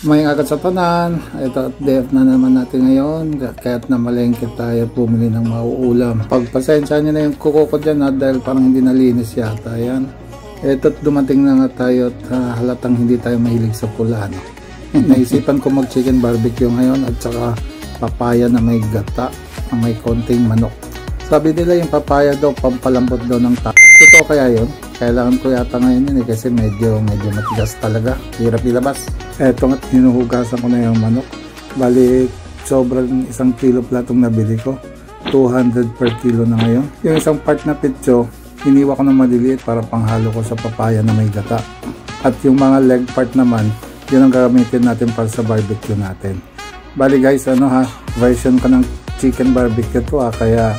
May agad sa tanan, ito update na naman natin ngayon, kaya't namalengke tayo pumili ng mauulam. Pagpasensya nyo na yung kuko ko dyan dahil parang hindi nalinis yata yan. Ito't dumating na nga tayo at halatang hindi tayo mahilig sa pula. No? Naisipan ko mag chicken barbecue ngayon at saka papaya na may gata, na may konting manok. Sabi nila yung papaya daw pampalambot daw ng tao. Totoo kaya yun? Kailangan ko yata ngayon yun kasi medyo matigas talaga, hirap ilabas. Eto nga't hinuhugasan ko na yung manok. Bali sobrang 1 kilo platong nabili ko, 200 per kilo na ngayon. Yung isang part na pitso hiniwa ko na maliliit para panghalo ko sa papaya na may gata. At yung mga leg part naman, yun ang gagamitin natin para sa barbecue natin. Bali guys, version ko ng chicken barbecue to kaya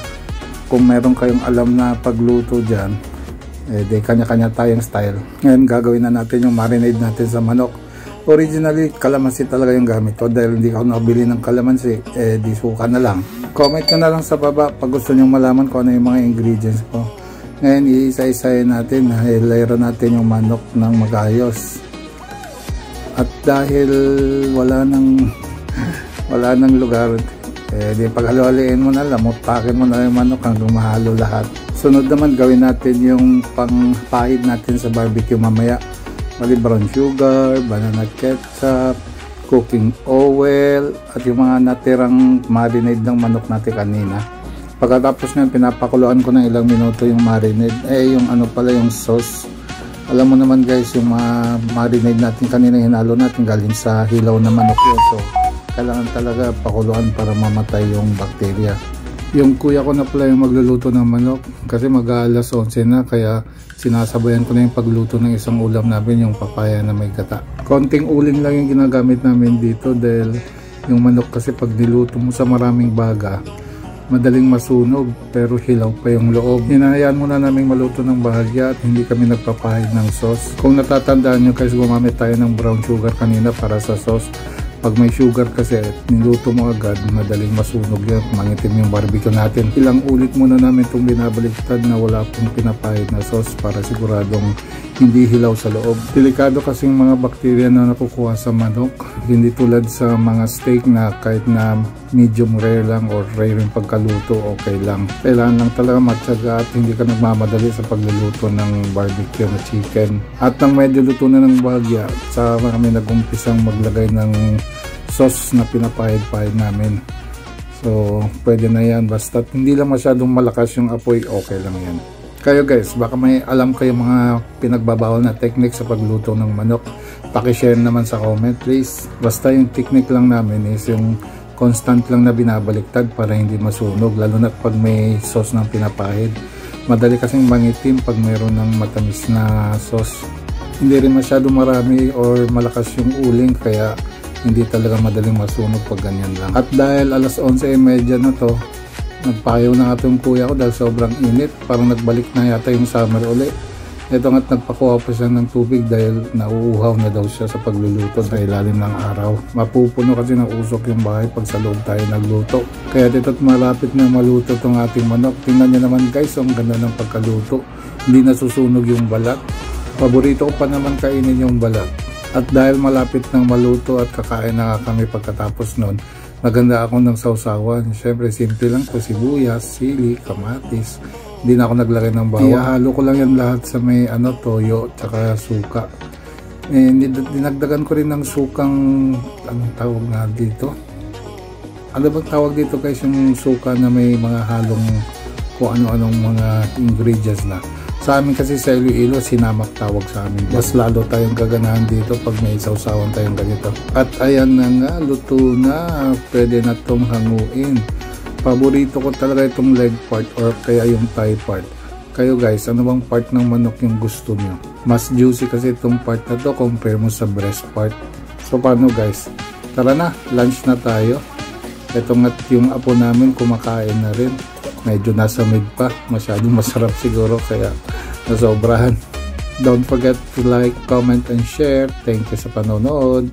kung meron kayong alam na pagluto dyan, di kanya-kanya tayong style. Ngayon gagawin na natin yung marinade natin sa manok. Originally kalamansi talaga yung gamit ko dahil hindi ako nakabili ng kalamansi, di suka na lang. Comment nyo na lang sa baba pag gusto nyo malaman kung ano yung mga ingredients ko. Ngayon iisa-isahin natin, hilaira natin yung manok ng magayos. At dahil wala nang lugar, di paghalo-haliin mo na, lamutakin mo na yung manok hanggang mahalo lahat. Sunod naman gawin natin yung pangpahid natin sa barbecue mamaya. Bali brown sugar, banana ketchup, cooking oil, at yung mga natirang marinade ng manok natin kanina. Pagkatapos nga pinapakuluan ko ng ilang minuto yung marinade, yung yung sauce. Alam mo naman guys, yung marinade natin kanina hinalo natin galing sa hilaw na manok yun. So kailangan talaga pakuluan para mamatay yung bakterya. Yung kuya ko na pala yung magluluto ng manok kasi mag-alas 11 na, kaya sinasabayan ko na yung pagluto ng isang ulam namin, yung papaya na may gata. Konting uling lang yung ginagamit namin dito dahil yung manok kasi pag niluto mo sa maraming baga, madaling masunog pero hilaw pa yung loob. Hinahayaan muna namin maluto ng bahagya at hindi kami nagpapahid ng sauce. Kung natatandaan nyo guys, gumamit tayo ng brown sugar kanina para sa sauce. Pag may sugar kasi niluto mo agad, madaling masunog yan, mangitim yung barbecue natin. Ilang ulit muna namin itong binabaliktad na wala pong pinapahid na sauce para siguradong hindi hilaw sa loob. Delikado kasing mga bakterya na nakukuha sa manok, hindi tulad sa mga steak na kahit na medium rare lang or rare yung pagkaluto, okay lang. Kailangan lang talaga matyaga at hindi ka nagmamadali sa pagluluto ng barbecue na chicken. At nang medyo luto na ng bahagya, sa kami nag-umpisang maglagay ng sauce na pinapahid-pahid namin. So pwede na yan, basta hindi lang masyadong malakas yung apoy, okay lang yan. Kayo guys, baka may alam kayo mga pinagbabawal na technique sa pagluto ng manok, pakishare naman sa comment please. Basta yung technique lang namin is yung constant lang na binabaliktad para hindi masunog, lalo na pag may sauce ng pinapahid. Madali kasing mangitim pag mayroon ng matamis na sauce. Hindi rin masyado marami or malakas yung uling, kaya hindi talaga madaling masunog pag ganyan lang. At dahil alas 11:30 na to, nagpayaw na nga itong kuya ko dahil sobrang init, parang nagbalik na yata yung summer uli. Ito nga't nagpakuha pa siya ng tubig dahil nauuhaw na daw siya sa pagluluto sa ilalim ng araw. Mapupuno kasi ng usok yung bahay pag sa loob tayo nagluto. Kaya dito't malapit na maluto itong ating manok. Tingnan nyo naman guys, ang ganda ng pagkaluto. Hindi nasusunog yung balat. Paborito ko pa naman kainin yung balat. At dahil malapit nang maluto at kakain na kami pagkatapos nun, maganda ako ng sausawan. Siyempre simple lang to, sibuyas, sili, kamatis. Hindi na ako naglagay ng bawang. Ihalo ko lang yan lahat sa may toyo tsaka suka. Dinagdagan ko rin ng sukang, anong tawag nga dito? Ano bang tawag dito guys, yung suka na may mga halong kung ano-anong mga ingredients na. Sa amin kasi sa Iloilo, sinamak tawag sa amin. Mas lalo tayong gaganahan dito pag may sausawan tayong ganito. At ayan na nga, luto na. Pwede na itong hanguin. Paborito ko talaga itong leg part or kaya yung thigh part. Kayo guys, ano bang part ng manok yung gusto nyo? Mas juicy kasi itong part na to compare mo sa breast part. So paano guys? Tara na, lunch na tayo. Ito nga yung apo namin kumakain na rin. Medyo nasa mid pa, masyadong masarap siguro kaya nasobrahan. Don't forget to like, comment, and share. Thank you sa panonood.